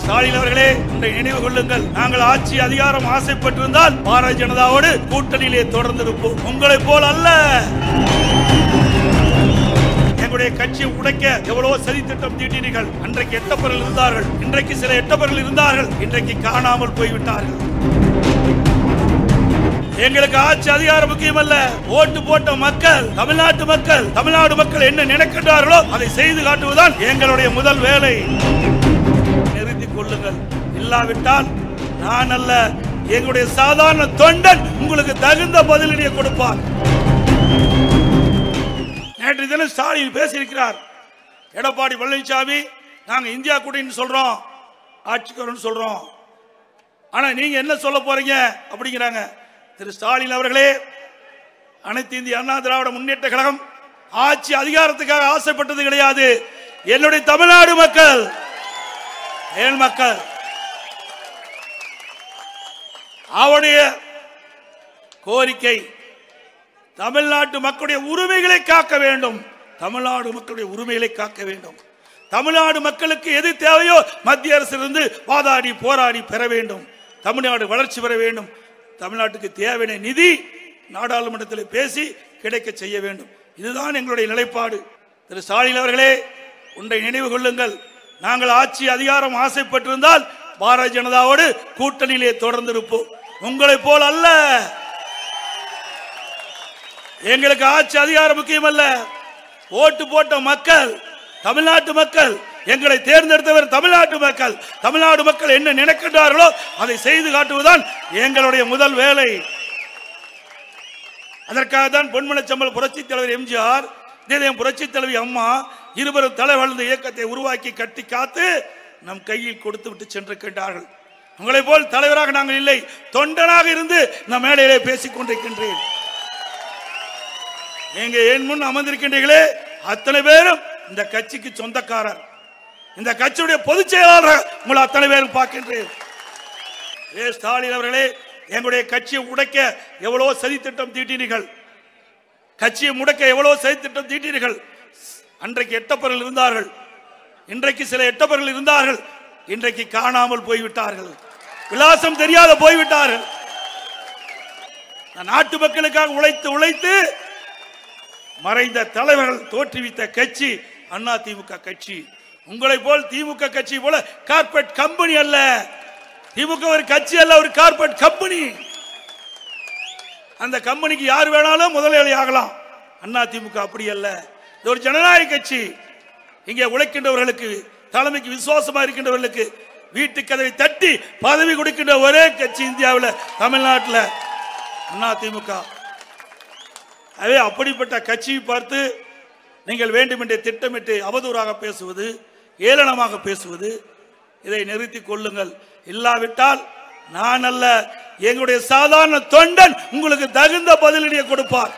ஸ்டாலின் அவர்களே, இன்றை நினைவு கொள்ளுங்கள், நாங்கள் ஆட்சி அதிகாரம் ஆசைப்பட்டிருந்தால் பாரதிய ஜனதாவோடு கூட்டணியிலே தொடர்ந்து இருப்போம். உங்களை போல் அல்ல. எங்களுடைய கட்சியை உடைக்க எவ்வளவு சதி திட்டம் தீட்டினீர்கள். அன்றைக்கு எட்டப்பர்கள் இருந்தார்கள், இன்றைக்கு சில எட்டப்பர்கள் இருந்தார்கள், இன்றைக்கு காணாமல் போய்விட்டார்கள். எங்களுக்கு ஆட்சி அதிகாரம் முக்கியம் அல்ல. ஓட்டு போட்ட மக்கள், தமிழ்நாடு மக்கள் என்ன நினைக்கின்றார்களோ அதை செய்து காட்டுவதுதான் எங்களுடைய முதல் வேலை. நிறுத்திக் கொள்ளுங்கள். இல்லாவிட்டால் நான் அல்ல, எங்களுடைய சாதாரண தொண்டன் உங்களுக்கு தகுந்த பதிலடியை கொடுப்பார். நேற்று தினம் ஸ்டாலின் பேசியிருக்கிறார். எடப்பாடி பழனிசாமி, நாங்க இந்தியா கூட்டணி சொல்றோம், ஆட்சிக்கு வரும்னு சொல்றோம், ஆனா நீங்க என்ன சொல்ல போறீங்க அப்படிங்கிறாங்க. திரு ஸ்டாலின் அவர்களே, அனைத்து இந்திய அண்ணா திராவிட முன்னேற்ற கழகம் ஆட்சி அதிகாரத்துக்காக ஆசைப்பட்டது கிடையாது. என்னுடைய தமிழ்நாடு மக்கள், ஏன் மக்கள், அவருடைய கோரிக்கை தமிழ்நாட்டு மக்களுடைய உரிமைகளை காக்க வேண்டும். தமிழ்நாடு மக்களுடைய உரிமைகளை காக்க வேண்டும். தமிழ்நாடு மக்களுக்கு எது தேவையோ மத்திய அரசிலிருந்து வாதாடி போராடி பெற வேண்டும். தமிழ்நாடு வளர்ச்சி பெற வேண்டும். தமிழ்நாட்டுக்கு தேவையான நிதி நாடாளுமன்றத்தில் பேசி கிடைக்க செய்ய வேண்டும். இதுதான் எங்களுடைய நிலைப்பாடு. திரு ஸ்டாலின் அவர்களே, ஒன்றை நினைவு கொள்ளுங்கள், நாங்கள் ஆட்சி அதிகாரம் ஆசைப்பட்டிருந்தால் பாரதிய ஜனதாவோடு கூட்டணியிலே தொடர்ந்து இருப்போம். உங்களை போல் அல்ல. எங்களுக்கு ஆட்சி அதிகாரம் முக்கியம் அல்ல. ஓட்டு போட்ட மக்கள், தமிழ்நாட்டு மக்கள், எங்களை தேர்ந்தெடுத்தவர் தமிழ்நாடு மக்கள் என்ன நினைக்கின்றார்களோ அதை செய்து காட்டுவதுதான் எங்களுடைய முதல் வேலை. அதற்காக தான் பொன்மனச்சம்பல் புரட்சி தலைவர் எம்ஜிஆர், புரட்சி தலைவி அம்மா இருவரும் தலைவழ்ந்த இயக்கத்தை உருவாக்கி கட்டி காத்து நம் கையில் கொடுத்து விட்டு சென்றிருக்கின்றார்கள். உங்களை போல் தலைவராக நாங்கள் இல்லை, தொண்டனாக இருந்து நம் மேடையிலே பேசிக் கொண்டிருக்கின்றேன். நீங்க என் முன் அமர்ந்திருக்கின்றீர்களே, அத்தனை பேரும் இந்த கட்சிக்கு சொந்தக்காரர். இந்த கட்சியுடைய பொதுச் செயலாளர் உங்களை அத்தனை பேரும் பார்க்கின்றேன். ஸ்டாலின் அவர்களே, எங்களுடைய கட்சியை உடைக்க எவ்வளவு சதி திட்டம் தீட்டினீர்கள். கட்சியை முடக்க எவ்வளவு சதி திட்டம் தீட்டினீர்கள். அன்றைக்கு எட்டப்பர்கள் இருந்தார்கள், இன்றைக்கு சில எட்டப்பர்கள் இருந்தார்கள், இன்றைக்கு காணாமல் போய்விட்டார்கள். விலாசம் தெரியாத போய்விட்டார்கள். நாட்டு மக்களுக்காக உழைத்து மறைந்த தலைவர்கள் தோற்றுவித்த கட்சி அண்ணா திமுக கட்சி. உங்களை போல் திமுக கட்சி போல கார்பரேட் கம்பெனி அல்ல. திமுக ஒரு கட்சி அல்ல, ஒரு கார்பரேட் கம்பெனி. அந்த கம்பெனிக்கு யார் வேணாலும் முதலாளி ஆகலாம். அண்ணா திமுக அப்படி அல்ல. இது ஒரு ஜனநாயக கட்சி. இங்கே உழைக்கின்றவர்களுக்கு, தலைமைக்கு விசுவாசமா இருக்கின்றவர்களுக்கு வீட்டு கதவை தட்டி பதவி கொடுக்கின்ற ஒரே கட்சி இந்தியாவில், தமிழ்நாட்டில் அண்ணா திமுக. அதே அப்படிப்பட்ட கட்சியை பார்த்து நீங்கள் வேண்டுமென்றே திட்டமிட்டு அவதூறாக பேசுவது, ஏளனமாக பேசுவது, இதை நிறுத்திக் கொள்ளுங்கள். இல்லாவிட்டால் நான் அல்ல, எங்களுடைய சாதாரண தொண்டன் உங்களுக்கு தகுந்த பதிலடியை கொடுப்பார்.